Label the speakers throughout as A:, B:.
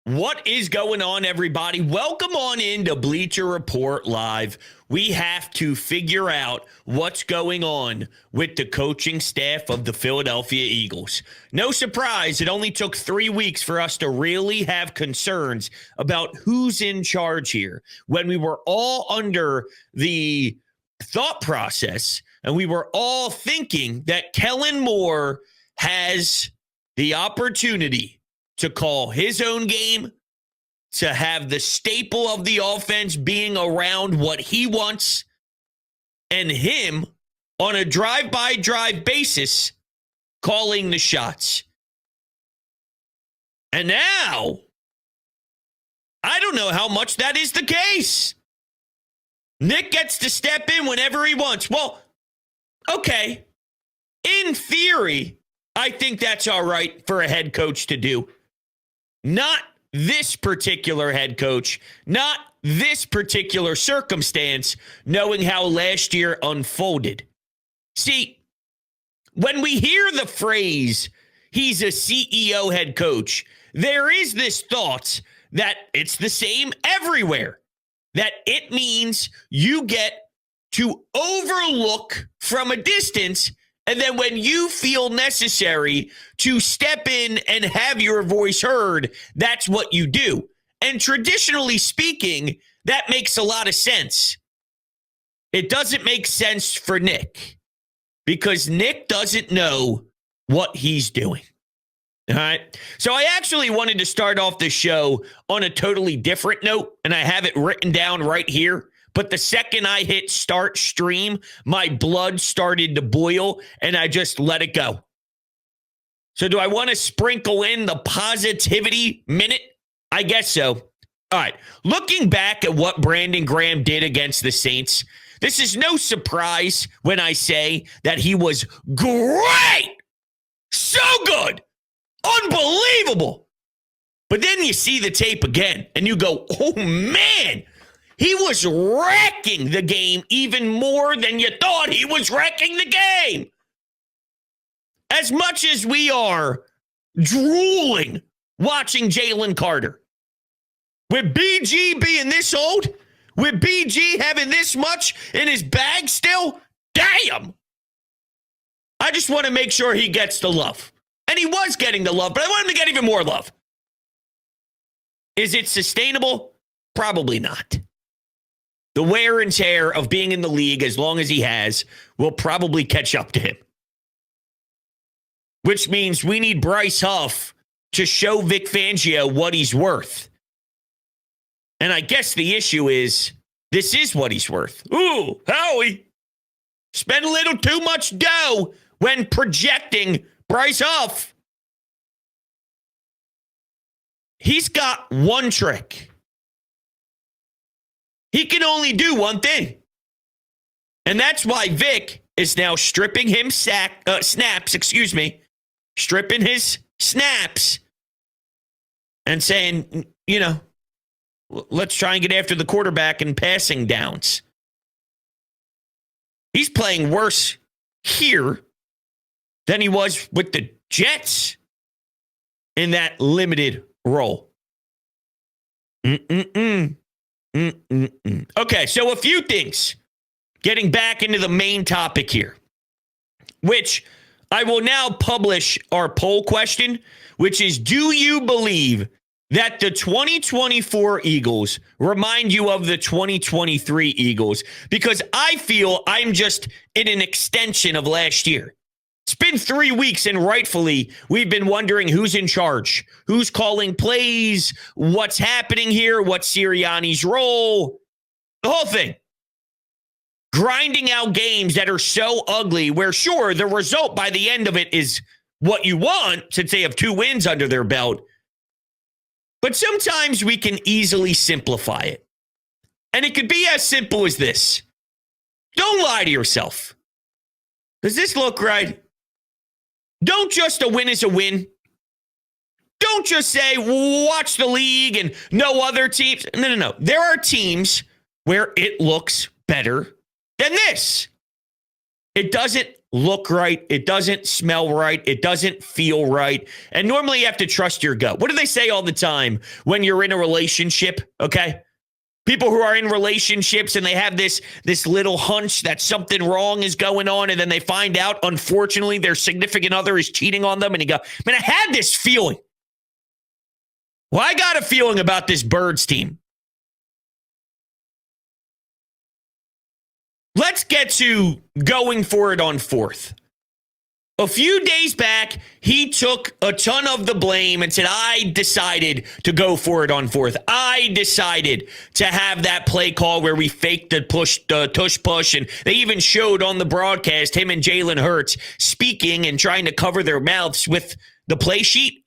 A: What is going on, everybody? Welcome on into Bleacher Report Live. We have to figure out what's going on with the coaching staff of the Philadelphia Eagles. No surprise, it only took 3 weeks for us to really have concerns about who's in charge here when we were all under the thought process and we were all thinking that Kellen Moore has the opportunity to call his own game, to have the staple of the offense being around what he wants, and him on a drive-by-drive basis calling the shots. And now, I don't know how much that is the case. Nick gets to step in whenever he wants. Well, okay, in theory, I think that's all right for a head coach to do. Not this particular head coach, not this particular circumstance, knowing how last year unfolded. See, when we hear the phrase, he's a CEO head coach, there is this thought that it's the same everywhere, that it means you get to overlook from a distance, and then when you feel necessary to step in and have your voice heard, that's what you do. And traditionally speaking, that makes a lot of sense. It doesn't make sense for Nick because Nick doesn't know what he's doing. All right. So I actually wanted to start off the show on a totally different note, and I have it written down right here. But the second I hit start stream, my blood started to boil and I just let it go. So do I want to sprinkle in the positivity minute? I guess so. All right. Looking back at what Brandon Graham did against the Saints, this is no surprise when I say that he was great. So good. Unbelievable. But then you see the tape again and you go, oh, man. He was wrecking the game even more than you thought he was wrecking the game. As much as we are drooling watching Jalen Carter, with BG being this old, with BG having this much in his bag still, damn. I just want to make sure he gets the love. And he was getting the love, but I want him to get even more love. Is it sustainable? Probably not. The wear and tear of being in the league as long as he has will probably catch up to him. Which means we need Bryce Huff to show Vic Fangio what he's worth. And I guess the issue is, this is what he's worth. Ooh, Howie. Spend a little too much dough when projecting Bryce Huff. He's got one trick. He can only do one thing. And that's why Vic is now stripping him stripping his snaps and saying, let's try and get after the quarterback in passing downs. He's playing worse here than he was with the Jets in that limited role. Okay, so a few things. Getting back into the main topic here, which I will now publish our poll question, which is, do you believe that the 2024 Eagles remind you of the 2023 Eagles? Because I feel I'm just in an extension of last year. It's been 3 weeks, and rightfully, we've been wondering who's in charge, who's calling plays, what's happening here, what's Sirianni's role, the whole thing. Grinding out games that are so ugly where, sure, the result by the end of it is what you want since they have 2 wins under their belt. But sometimes we can easily simplify it. And it could be as simple as this. Don't lie to yourself. Does this look right? Don't just a win is a win. Don't just say, watch the league and no other teams. No. There are teams where it looks better than this. It doesn't look right. It doesn't smell right. It doesn't feel right. And normally you have to trust your gut. What do they say all the time when you're in a relationship? Okay. People who are in relationships and they have this little hunch that something wrong is going on, and then they find out, unfortunately, their significant other is cheating on them, and you go, man, I had this feeling. Well, I got a feeling about this Birds team. Let's get to going for it on fourth. A few days back, he took a ton of the blame and said, I decided to go for it on fourth. I decided to have that play call where we faked the tush push. And they even showed on the broadcast him and Jalen Hurts speaking and trying to cover their mouths with the play sheet.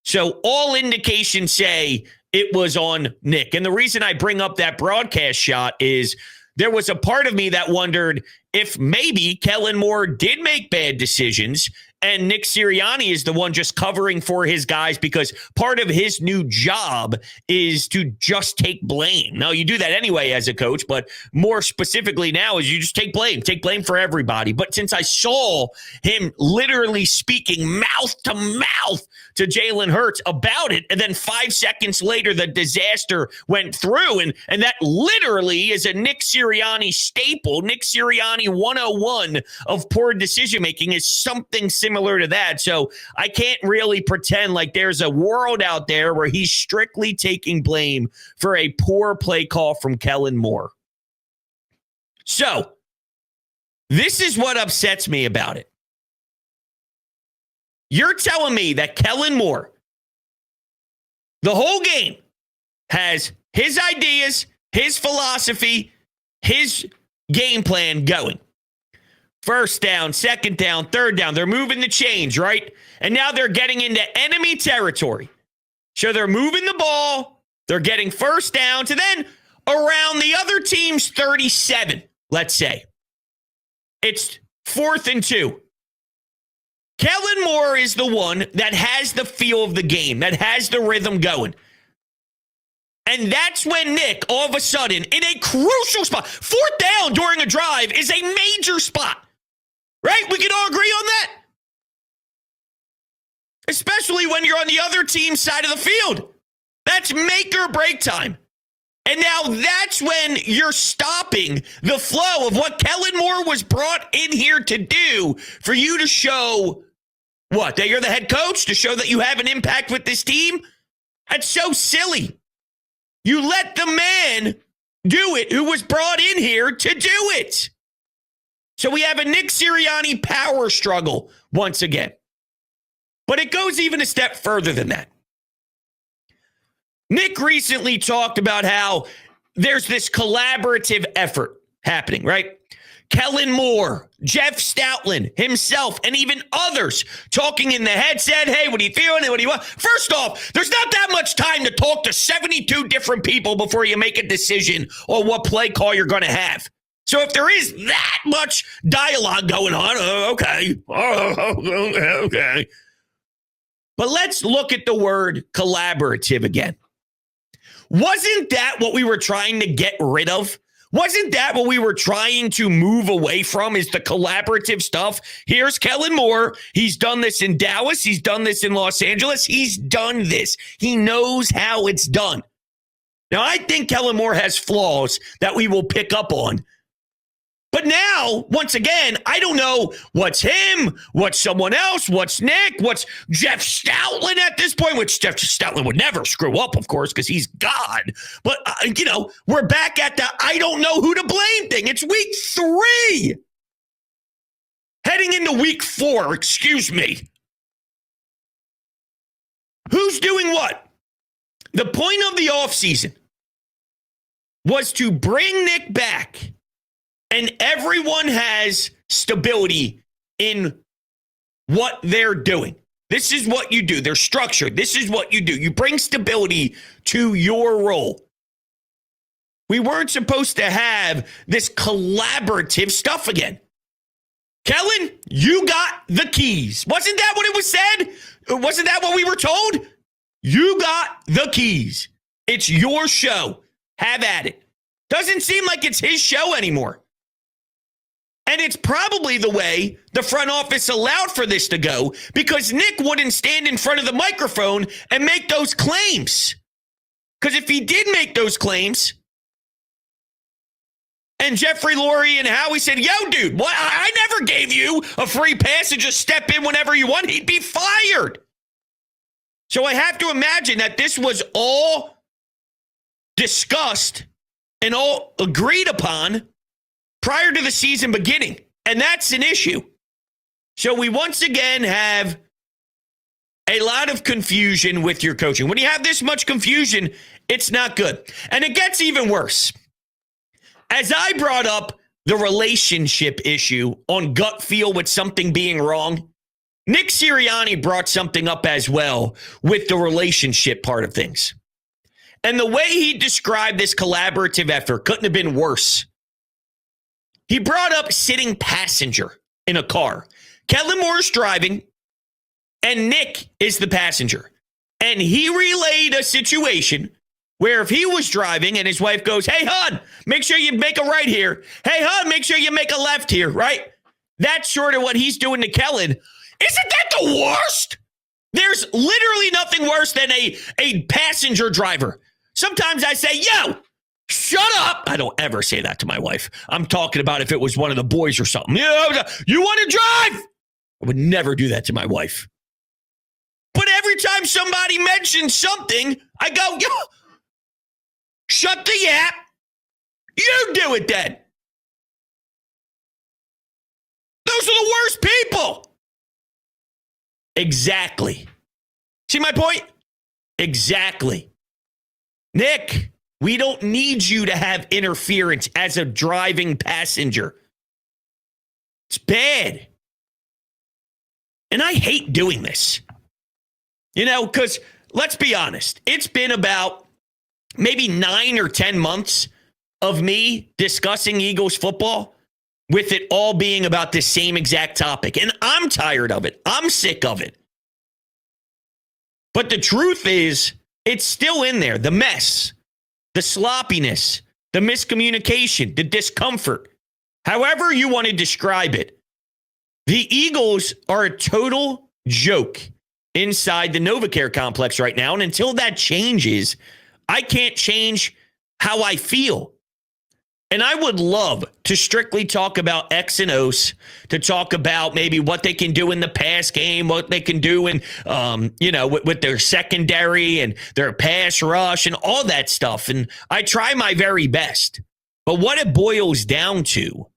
A: So all indications say it was on Nick. And the reason I bring up that broadcast shot is there was a part of me that wondered if maybe Kellen Moore did make bad decisions and Nick Sirianni is the one just covering for his guys because part of his new job is to just take blame. Now, you do that anyway as a coach, but more specifically now is you just take blame for everybody. But since I saw him literally speaking mouth to mouth to Jalen Hurts about it, and then 5 seconds later, the disaster went through, and that literally is a Nick Sirianni staple. Nick Sirianni 101 of poor decision-making is something similar to that. So I can't really pretend like there's a world out there where he's strictly taking blame for a poor play call from Kellen Moore. So this is what upsets me about it. You're telling me that Kellen Moore, the whole game, has his ideas, his philosophy, his game plan going. First down, second down, third down. They're moving the chains, right? And now they're getting into enemy territory. So they're moving the ball. They're getting first down to then around the other team's 37, let's say. It's 4th and 2. Kellen Moore is the one that has the feel of the game, that has the rhythm going. And that's when Nick, all of a sudden, in a crucial spot, 4th down during a drive is a major spot. Right? We can all agree on that. Especially when you're on the other team's side of the field. That's make or break time. And now that's when you're stopping the flow of what Kellen Moore was brought in here to do for you to show what? That you're the head coach? To show that you have an impact with this team? That's so silly. You let the man do it who was brought in here to do it. So we have a Nick Sirianni power struggle once again. But it goes even a step further than that. Nick recently talked about how there's this collaborative effort happening, right? Kellen Moore, Jeff Stoutland, himself, and even others talking in the headset. Hey, what are you feeling? What do you want? First off, there's not that much time to talk to 72 different people before you make a decision on what play call you're going to have. So if there is that much dialogue going on, okay. But let's look at the word collaborative again. Wasn't that what we were trying to get rid of? Wasn't that what we were trying to move away from, is the collaborative stuff? Here's Kellen Moore. He's done this in Dallas. He's done this in Los Angeles. He's done this. He knows how it's done. Now, I think Kellen Moore has flaws that we will pick up on. But now, once again, I don't know what's him, what's someone else, what's Nick, what's Jeff Stoutland at this point, which Jeff Stoutland would never screw up, of course, because he's God. But, we're back at the I don't know who to blame thing. It's week 3. Heading into week 4, excuse me. Who's doing what? The point of the offseason was to bring Nick back. And everyone has stability in what they're doing. This is what you do. They're structured. This is what you do. You bring stability to your role. We weren't supposed to have this collaborative stuff again. Kellen, you got the keys. Wasn't that what it was said? Wasn't that what we were told? You got the keys. It's your show. Have at it. Doesn't seem like it's his show anymore. And it's probably the way the front office allowed for this to go because Nick wouldn't stand in front of the microphone and make those claims. Because if he did make those claims, and Jeffrey Lurie and Howie said, yo, dude, what? I never gave you a free pass and just step in whenever you want, he'd be fired. So I have to imagine that this was all discussed and all agreed upon prior to the season beginning. And that's an issue. So we once again have a lot of confusion with your coaching. When you have this much confusion, it's not good. And it gets even worse. As I brought up the relationship issue on gut feel with something being wrong, Nick Sirianni brought something up as well with the relationship part of things. And the way he described this collaborative effort couldn't have been worse. He brought up sitting passenger in a car. Kellen Moore's driving, and Nick is the passenger. And he relayed a situation where if he was driving and his wife goes, hey, hon, make sure you make a right here. Hey, hon, make sure you make a left here, right? That's sort of what he's doing to Kellen. Isn't that the worst? There's literally nothing worse than a passenger driver. Sometimes I say, yo, shut up. I don't ever say that to my wife. I'm talking about if it was one of the boys or something. You want to drive? I would never do that to my wife. But every time somebody mentions something, I go, yo, shut the yap. You do it then. Those are the worst people. Exactly. See my point? Exactly. Nick, we don't need you to have interference as a driving passenger. It's bad. And I hate doing this. You know, because let's be honest, it's been about maybe 9 or 10 months of me discussing Eagles football with it all being about this same exact topic. And I'm tired of it. I'm sick of it. But the truth is, it's still in there. The mess, the sloppiness, the miscommunication, the discomfort, however you want to describe it. The Eagles are a total joke inside the NovaCare complex right now. And until that changes, I can't change how I feel. And I would love to strictly talk about X and O's, to talk about maybe what they can do in the pass game, what they can do in, with their secondary and their pass rush and all that stuff. And I try my very best. But what it boils down to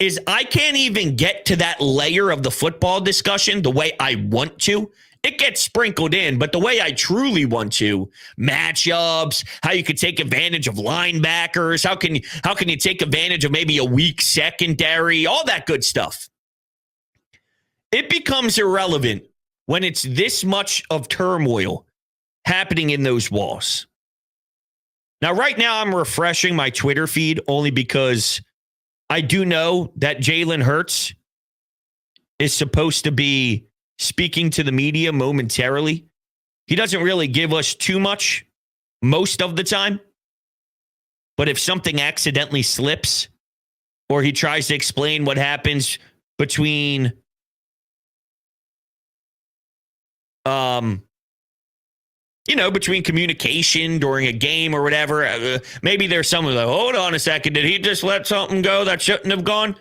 A: is I can't even get to that layer of the football discussion the way I want to. It gets sprinkled in, but the way I truly want to, matchups, how you could take advantage of linebackers, how can you take advantage of maybe a weak secondary, all that good stuff. It becomes irrelevant when it's this much of turmoil happening in those walls. Now, right now, I'm refreshing my Twitter feed only because I do know that Jalen Hurts is supposed to be speaking to the media momentarily. He doesn't really give us too much most of the time. But if something accidentally slips or he tries to explain what happens between between communication during a game or whatever, maybe there's someone like, hold on a second, did he just let something go that shouldn't have gone?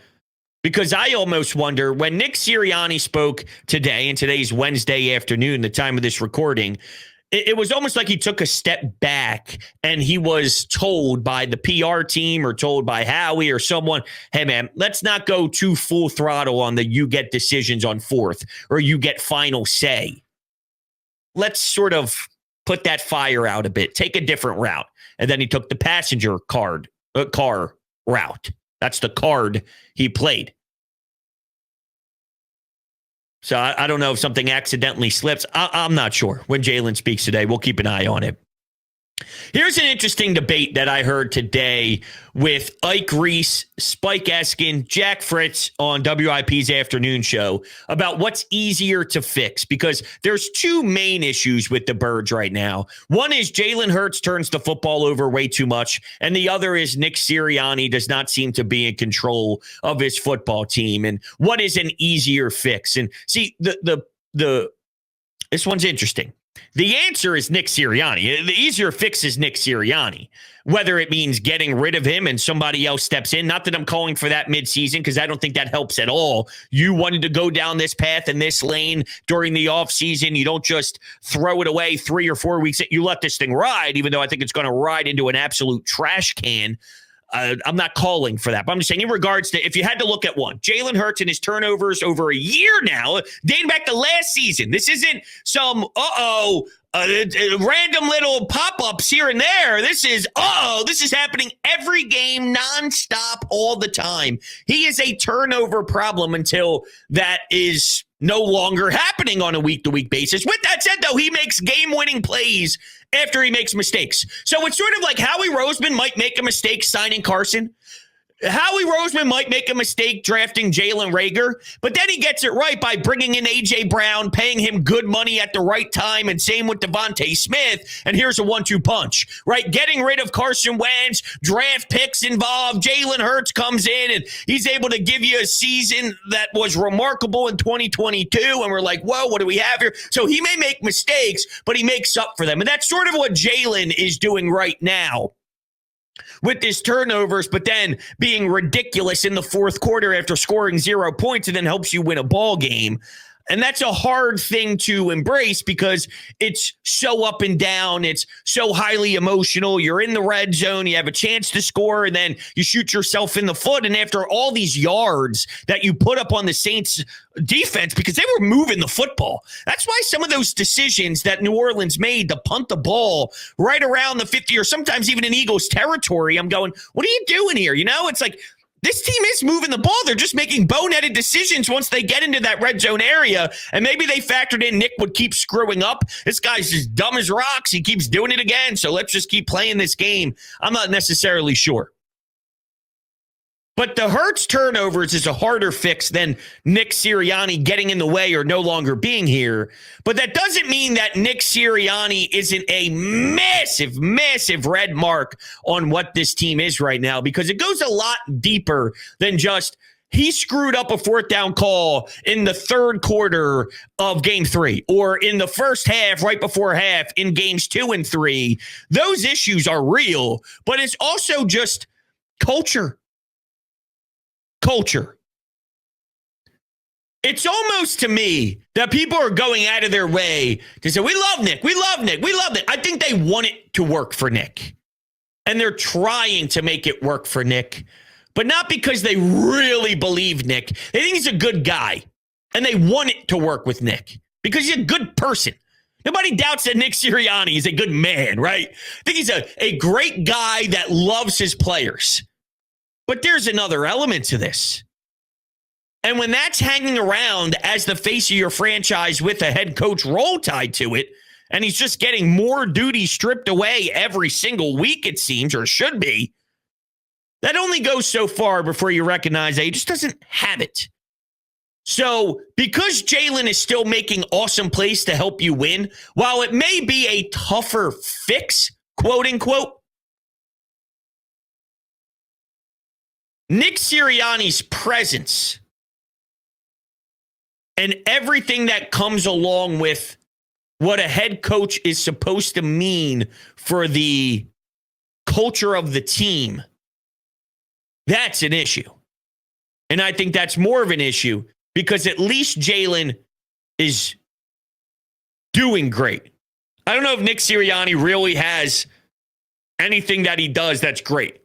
A: Because I almost wonder, when Nick Sirianni spoke today, and today's Wednesday afternoon, the time of this recording, it was almost like he took a step back and he was told by the PR team or told by Howie or someone, hey, man, let's not go too full throttle on the you get decisions on fourth or you get final say. Let's sort of put that fire out a bit, take a different route. And then he took the passenger car route. That's the card he played. So I don't know if something accidentally slips. I'm not sure. When Jalen speaks today, we'll keep an eye on it. Here's an interesting debate that I heard today with Ike Reese, Spike Eskin, Jack Fritz on WIP's afternoon show about what's easier to fix, because there's two main issues with the Birds right now. One is Jalen Hurts turns the football over way too much, and the other is Nick Sirianni does not seem to be in control of his football team. And what is an easier fix? And see, this one's interesting. The answer is Nick Sirianni. The easier fix is Nick Sirianni, whether it means getting rid of him and somebody else steps in. Not that I'm calling for that midseason, because I don't think that helps at all. You wanted to go down this path and this lane during the offseason. You don't just throw it away 3 or 4 weeks. You let this thing ride, even though I think it's going to ride into an absolute trash can. I'm not calling for that, but I'm just saying in regards to, if you had to look at one, Jalen Hurts and his turnovers over a year now, dating back to last season. This isn't some, random little pop-ups here and there. This is happening every game, nonstop, all the time. He is a turnover problem until that is no longer happening on a week-to-week basis. With that said, though, he makes game-winning plays after he makes mistakes. So it's sort of like Howie Roseman might make a mistake signing Carson. Howie Roseman might make a mistake drafting Jalen Reagor, but then he gets it right by bringing in A.J. Brown, paying him good money at the right time, and same with Devontae Smith, and here's a 1-2 punch, right? Getting rid of Carson Wentz, draft picks involved, Jalen Hurts comes in, and he's able to give you a season that was remarkable in 2022, and we're like, whoa, what do we have here? So he may make mistakes, but he makes up for them, and that's sort of what Jalen is doing right now with his turnovers, but then being ridiculous in the fourth quarter after scoring 0 points, and then helps you win a ball game. And that's a hard thing to embrace because it's so up and down. It's so highly emotional. You're in the red zone. You have a chance to score, and then you shoot yourself in the foot. And after all these yards that you put up on the Saints defense, because they were moving the football. That's why some of those decisions that New Orleans made to punt the ball right around the 50 or sometimes even in Eagles territory, I'm going, what are you doing here? You know, it's like, this team is moving the ball. They're just making boneheaded decisions once they get into that red zone area. And maybe they factored in Nick would keep screwing up. This guy's just dumb as rocks. He keeps doing it again. So let's just keep playing this game. I'm not necessarily sure. But the Hurts turnovers is a harder fix than Nick Sirianni getting in the way or no longer being here. But that doesn't mean that Nick Sirianni isn't a massive, massive red mark on what this team is right now, because it goes a lot deeper than just he screwed up a fourth down call in the third quarter of game 3 or in the first half, right before half in games 2 and 3. Those issues are real, but it's also just culture. Culture. It's almost to me that people are going out of their way to say, we love Nick, we love Nick, we love Nick. I think they want it to work for Nick. And they're trying to make it work for Nick, but not because they really believe Nick. They think he's a good guy, and they want it to work with Nick because he's a good person. Nobody doubts that Nick Sirianni is a good man, right? I think he's a great guy that loves his players. But there's another element to this. And when that's hanging around as the face of your franchise with a head coach role tied to it, and he's just getting more duty stripped away every single week, it seems, or should be, that only goes so far before you recognize that he just doesn't have it. So because Jalen is still making awesome plays to help you win, while it may be a tougher fix, quote unquote, Nick Sirianni's presence and everything that comes along with what a head coach is supposed to mean for the culture of the team, that's an issue. And I think that's more of an issue because at least Jalen is doing great. I don't know if Nick Sirianni really has anything that he does that's great.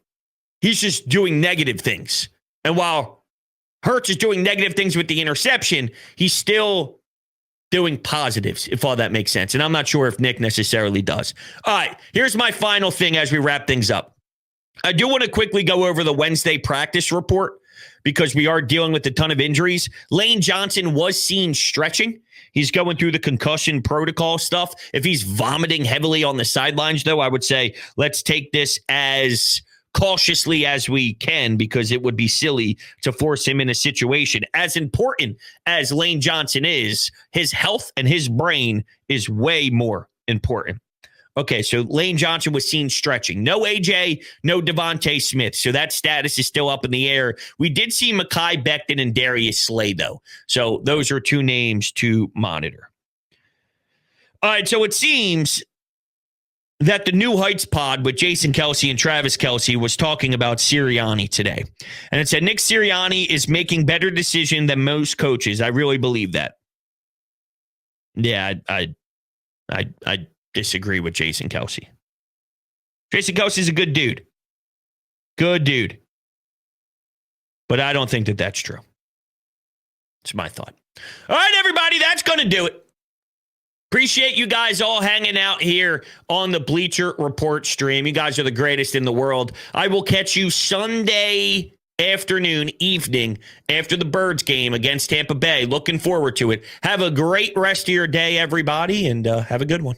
A: He's just doing negative things. And while Hurts is doing negative things with the interception, he's still doing positives, if all that makes sense. And I'm not sure if Nick necessarily does. All right, here's my final thing as we wrap things up. I do want to quickly go over the Wednesday practice report because we are dealing with a ton of injuries. Lane Johnson was seen stretching. He's going through the concussion protocol stuff. If he's vomiting heavily on the sidelines, though, I would say let's take this as cautiously as we can, because it would be silly to force him in a situation. As important as Lane Johnson is, his health and his brain is way more important. Okay, so Lane Johnson was seen stretching. No AJ, no Devontae Smith. So that status is still up in the air. We did see Mekhi Becton and Darius Slay, though. So those are two names to monitor. All right, so it seems that the New Heights pod with Jason Kelsey and Travis Kelsey was talking about Sirianni today. And it said, Nick Sirianni is making better decisions than most coaches. I really believe that. Yeah, I disagree with Jason Kelsey. Jason Kelsey's a good dude. Good dude. But I don't think that that's true. It's my thought. All right, everybody, that's going to do it. Appreciate you guys all hanging out here on the Bleacher Report stream. You guys are the greatest in the world. I will catch you Sunday evening after the Birds game against Tampa Bay. Looking forward to it. Have a great rest of your day, everybody, and have a good one.